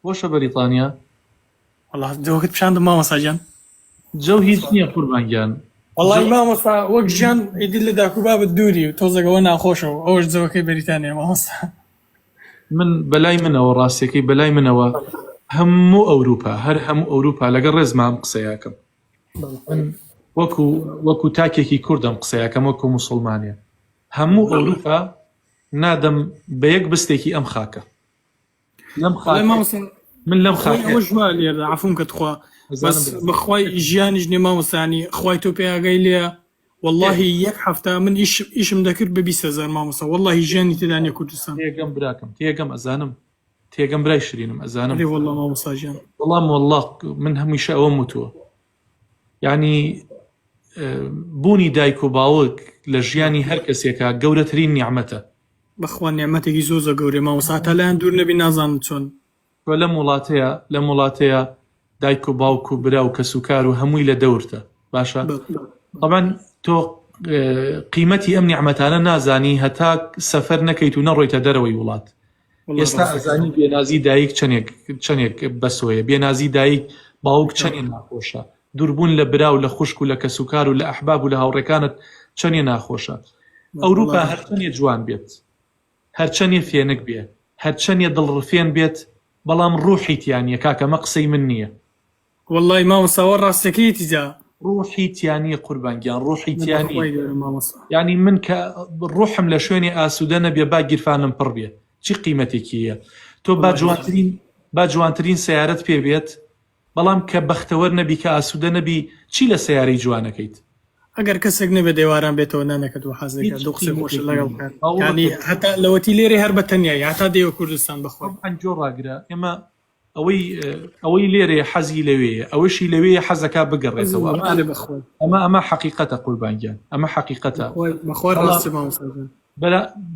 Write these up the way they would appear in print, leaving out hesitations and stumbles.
بۆشە بەریتانیا والله جوكت بشان ما مساجان جەو هیچ نییە قوربانگیان. والله ما مسا وەک ژیان ئیدی لە داکو با دووری و تۆزەگەوە ناخۆشەوە ئەوش جەوەکەی بەریتانیا مامۆستا. من بەلای منەوە ڕاستیەکەی بەلای منەوە هەموو ئەوروپا هەر هەموو ئەوروپا لەگەڵ ڕێزمام قسەیاکەم. من وەکو تاکێکی کوردم قسەیاکەم وەکو موسڵمانێ. هەموو ئەوروپا نادەم بە یەک بستێکی ئەم خاکە. من لەم خاکە ژوا لێرە عەفوم کە تخوا بەس بەخوای ژیانیش نێ مامۆستانی خوای تۆ پێیاگەی لێە والله یەک هەفتە من ئیشم دەکرد بە 20,000 مامۆستا والله ژیانی تێدا نییە کوردستان. تێگەم براکەم تێگەم ئەزانم تێگەم برای شرینم ئەزانم والله مامۆستا گیان وەڵام والله من هەمیشە ئەوەم وتووە یعنی بوونی دایک و باوک لە ژیانی هەر کەسێکە گەورەترین نیعمەتە. بەخوا نیعمەتێکی زۆر گەورەی مامۆستا تا لایەن دوور نەبی نازانم چۆن تۆ لە وڵاتەیە دایک و باوک و برا و کەسوکار و هەمووی لە دەورتە باشە. طبعا تۆ قیمەتی ئەم نیعمەتانە نازانی هەتا سەفەر نەکەیت و نەڕۆیتە دەرەوەی وڵات. ئێستا ئەزانی بێنازی دایک چەندێک بەسۆیە، بێنازی دایک باوک چەندێ ناخۆشە، دووربوون لە برا و لە خوشک و لە کەسوکار و لە ئەحباب و لە هاوڕێکانت چەندێ ناخۆشە. ئەوروپا هەرچەندێ جوان بێت، هەرچەندێ فێنک بێ، هەرچەندێ دڵڕفێن بێت، بەڵام ڕوحی تیانە کاکە مە قسەی من نییە. والله مامۆستاوە ڕاستەکەیەتی جا ڕوحی تیانە قوربانگیان ڕوحی تیانی یعنی من کە ڕوحم لە شوێنی ئاسوودە نەبێ با گیرفانم پڕ بێ چی قیمەتێکیە. تۆ با جوانترین سیارەت پێ بێت بەڵام کە بەختەوەر نەبی کە ئاسوودە نەبی چی لە سیارەی جوانەکەیت. ئەگەر کەسێک نەبێ دەیواران بێتەوە نانەکەت و حەزەکە دو قسەی خۆش لەگەڵ کات ینی هەتا لەوەتی لێرە هەر بەتەنیایی هەتا دێوە کوردستان بەخۆ ئەنجۆ ڕاگرە ئێمە ئەوەی لێرێ حەزی لەوەیە ئەوەشی لەوەیە حەزەکە بگەڕێتەوە. ئەمە حەقیقەتە قوربانگیان، ئەمە حەقیقەتە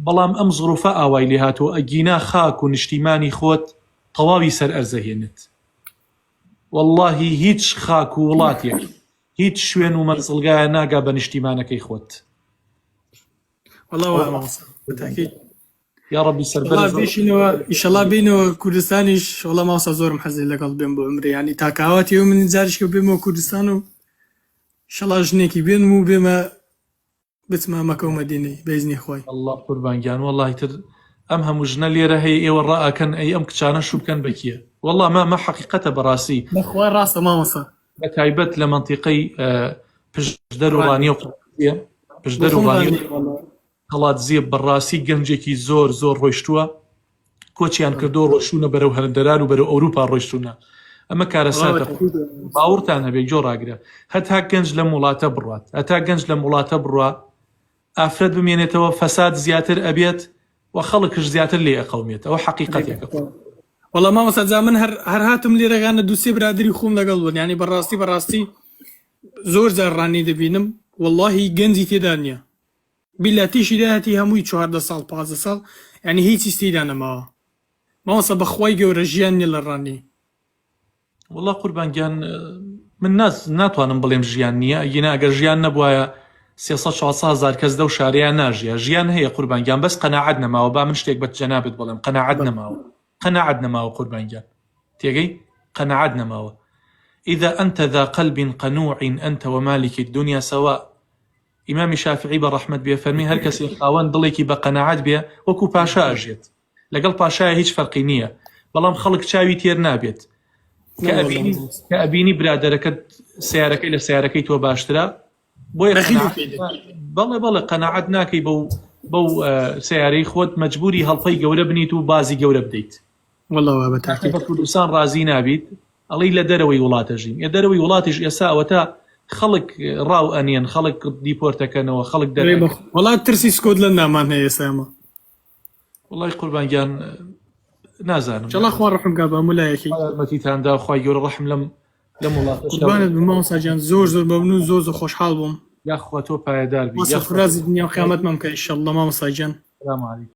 بەڵام ئەم زڕوفە ئاوای لێ هاتووە ئەگینا خاک و نیشتیمانی خۆت تەواوی سەر ئەرزەهێنێت. واللهی هیچ خاک و وڵاتێک هیچ شوێن و مەرزڵگایە ناگا بە نیشتیمانەکەی خۆت. یا ڕەبی سەربەرشینەوە ئیشەڵا بینەوە کوردستانیش وەڵام ماوەسا زۆرم حەزی لەگەڵ بێم بۆ عمرێ ینی تاکاواتی و من جاریشکە بێمەوە کوردستان و ئیشەڵا ژنێکی بێنم و بێمە بچمە مەکە و مەدینەی بەیزنی خۆی. الله قوربانگیان والله تر ئەم هەموو ژنە لێرە هەیە ئێوە ڕائەکەن ئەی ئەم کچانە شو بکەن بەکیە. والله مە حەقیقەتە بەڕاستی بەخوا ڕاستە مامۆستا بە تایبەت لە مەنتیقەی پشدەر و ڕانیە و پشدەر و ڕانیە هەڵات زیێ بەڕاستی گەنجێکی زۆر ڕۆیشتووە کۆچیان کردۆ ڕۆشتونە بەرەو هەرەندەران و بەرەو ئەوروپا ڕۆیشتونە. ئەمە کارەساتە باوەڕتان هەبێ جۆ ڕاگرە هەتا گەنج لەم وڵاتە بڕات هەتا گەنج لەم وڵاتە بڕوا ئافرەت بمێنێتەوە فەساد زیاتر ئەبێت و خەڵکش زیاتر لێ ئەقەومێت. ئەوە حەقیقەتێکە. وەڵام مامۆستا جا من هەر هاتم لێرەگانە دووسێ برادری خۆم لەگەڵ بوون ینی بەڕاستی زۆر جار ڕانی دەبینم واللهی گەنجی تێدا نییە بیلاتیشی داهەتی هەمووی 14 ساڵ 15 ساڵ ینی هیچی تێدا نەماوە. مامۆستا بەخوای گەورە ژیان نیە لە ڕانی. والله قوربانگیان من ناتوانم بڵێم ژیان نییە ئەگەر ئەگەر ژیان نەبوایە 300-400 کەس دە و شاریان ناژیە. ژیان هەیە قوربانگیان بەس قەناعەت نەماوە. با من شتێک بە جەنابت بڵێم قەناعەت نەماوە قوربانگیان تێگەی قەناعەت نەماوە. إذا أنت ذا قلب قنوع أنت ومالك الدنيا سواء. ئیمامی شافعی بە ڕەحمەت بێ فەرمی هەر کەسێک خاوەن دڵێکی بە قەناعەت بێ وەکو پاشا ئەژێت لەگەڵ پاشایە هیچ فەرقی نییە بەڵام خەڵک چاوی تێر نابێت کە ئەبینی برادەرەکەت سیارەکەی لە سیارەکەی تۆ باشترە بۆیە بەڵێ قەناعەت ناکەی بەو سیارەی خۆت مەجبوری هەڵپەی گەورە بنیت و بازی گەورە بدەیت. والله بە کوردستان ڕازی نابیت ئەڵی لە دەرەوەی وڵاتە ژین ێ دەرەوەی وڵاتیش ئێستا ئەوەتا خەڵک ڕاو ئەنیەن خەڵک دیپۆرتەکەنەوە خەڵک وڵات ترسی سکۆتلەند نامان هەیە ئێسامە. وڵای قوربانگیان نازانم جەڵا خوا ڕەحم کات بە مولایەکی مەتیتاندا خوای گەورە ڕەحم لەم وڵاتە قوربانت بم مامۆستا گیان زۆر بەمنون و زۆر خۆشحاڵ بووم. یاخوا تۆ پایەدار بی فرازی دنیا و قیامەت مەم کە ئینشەڵڵا مامۆستا گیان. سلام عەلیکم.